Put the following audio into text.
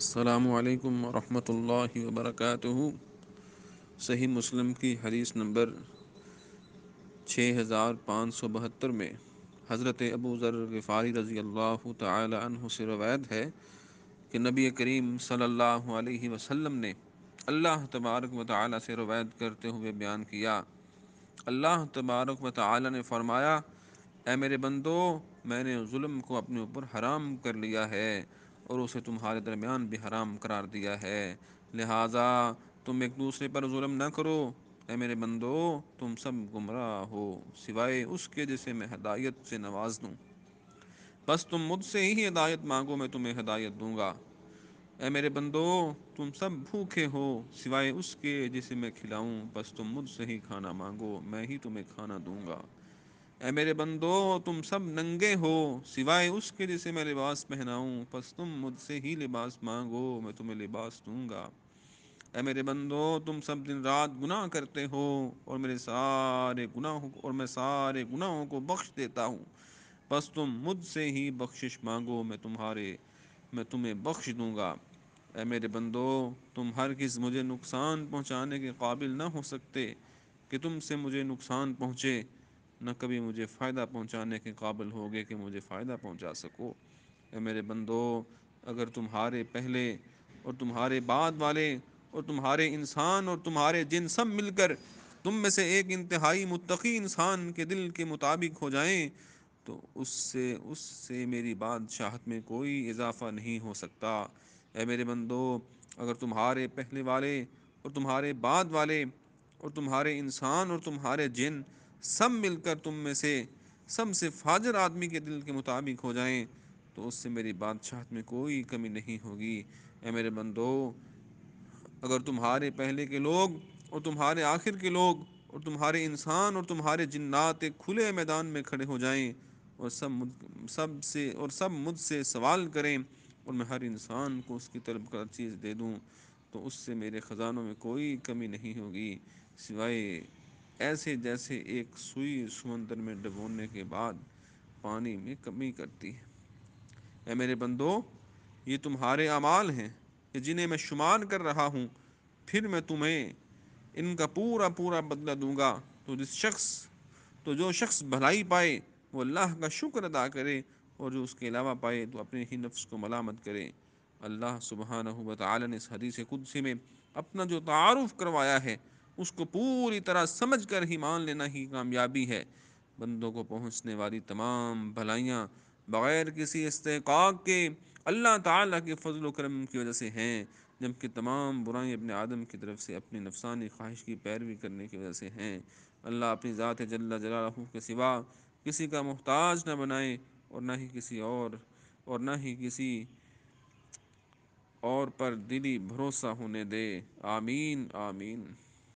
السلام علیکم ورحمۃ اللہ وبرکاتہ۔ صحیح مسلم کی حدیث نمبر 6572 میں حضرت ابو ذر غفاری رضی اللہ تعالی عنہ سے روایت ہے کہ نبی کریم صلی اللہ علیہ وسلم نے اللہ تبارک و تعالی سے روایت کرتے ہوئے بیان کیا، اللہ تبارک و تعالی نے فرمایا، اے میرے بندو، میں نے ظلم کو اپنے اوپر حرام کر لیا ہے اور اسے تمہارے درمیان بھی حرام قرار دیا ہے، لہٰذا تم ایک دوسرے پر ظلم نہ کرو۔ اے میرے بندو، تم سب گمراہ ہو سوائے اس کے جسے میں ہدایت سے نواز دوں، بس تم مجھ سے ہی ہدایت مانگو، میں تمہیں ہدایت دوں گا۔ اے میرے بندو، تم سب بھوکے ہو سوائے اس کے جسے میں کھلاؤں، بس تم مجھ سے ہی کھانا مانگو، میں ہی تمہیں کھانا دوں گا۔ اے میرے بندو، تم سب ننگے ہو سوائے اس کے جسے میں لباس پہناؤں، پس تم مجھ سے ہی لباس مانگو، میں تمہیں لباس دوں گا۔ اے میرے بندو، تم سب دن رات گناہ کرتے ہو اور میں سارے گناہوں کو بخش دیتا ہوں، بس تم مجھ سے ہی بخشش مانگو، میں تمہیں بخش دوں گا۔ اے میرے بندو، تم ہرگز مجھے نقصان پہنچانے کے قابل نہ ہو سکتے کہ تم سے مجھے نقصان پہنچے، نہ کبھی مجھے فائدہ پہنچانے کے قابل ہوگے کہ مجھے فائدہ پہنچا سکو۔ اے میرے بندو، اگر تمہارے پہلے اور تمہارے بعد والے اور تمہارے انسان اور تمہارے جن سب مل کر تم میں سے ایک انتہائی متقی انسان کے دل کے مطابق ہو جائیں تو اس سے میری بادشاہت میں کوئی اضافہ نہیں ہو سکتا۔ اے میرے بندو، اگر تمہارے پہلے والے اور تمہارے بعد والے اور تمہارے انسان اور تمہارے جن سب مل کر تم میں سے سب سے فاجر آدمی کے دل کے مطابق ہو جائیں تو اس سے میری بادشاہت میں کوئی کمی نہیں ہوگی۔ اے میرے بندو، اگر تمہارے پہلے کے لوگ اور تمہارے آخر کے لوگ اور تمہارے انسان اور تمہارے جنات ایک کھلے میدان میں کھڑے ہو جائیں اور سب مجھ سے سوال کریں اور میں ہر انسان کو اس کی طلب کا چیز دے دوں تو اس سے میرے خزانوں میں کوئی کمی نہیں ہوگی سوائے ایسے جیسے ایک سوئی سمندر میں ڈبونے کے بعد پانی میں کمی کرتی ہے۔ اے میرے بندو، یہ تمہارے اعمال ہیں کہ جنہیں میں شمار کر رہا ہوں، پھر میں تمہیں ان کا پورا پورا بدلہ دوں گا۔ تو جو شخص بھلائی پائے وہ اللہ کا شکر ادا کرے، اور جو اس کے علاوہ پائے تو اپنے ہی نفس کو ملامت کرے۔ اللہ سبحانہ و تعالی نے اس حدیث قدسی میں اپنا جو تعارف کروایا ہے اس کو پوری طرح سمجھ کر ہی مان لینا ہی کامیابی ہے۔ بندوں کو پہنچنے والی تمام بھلائیاں بغیر کسی استحقاق کے اللہ تعالیٰ کے فضل و کرم کی وجہ سے ہیں، جبکہ تمام برائیں ابن آدم کی طرف سے اپنی نفسانی خواہش کی پیروی کرنے کی وجہ سے ہیں۔ اللہ اپنی ذات جل جلالہ کے سوا کسی کا محتاج نہ بنائے اور نہ ہی کسی اور پر دلی بھروسہ ہونے دے۔ آمین آمین۔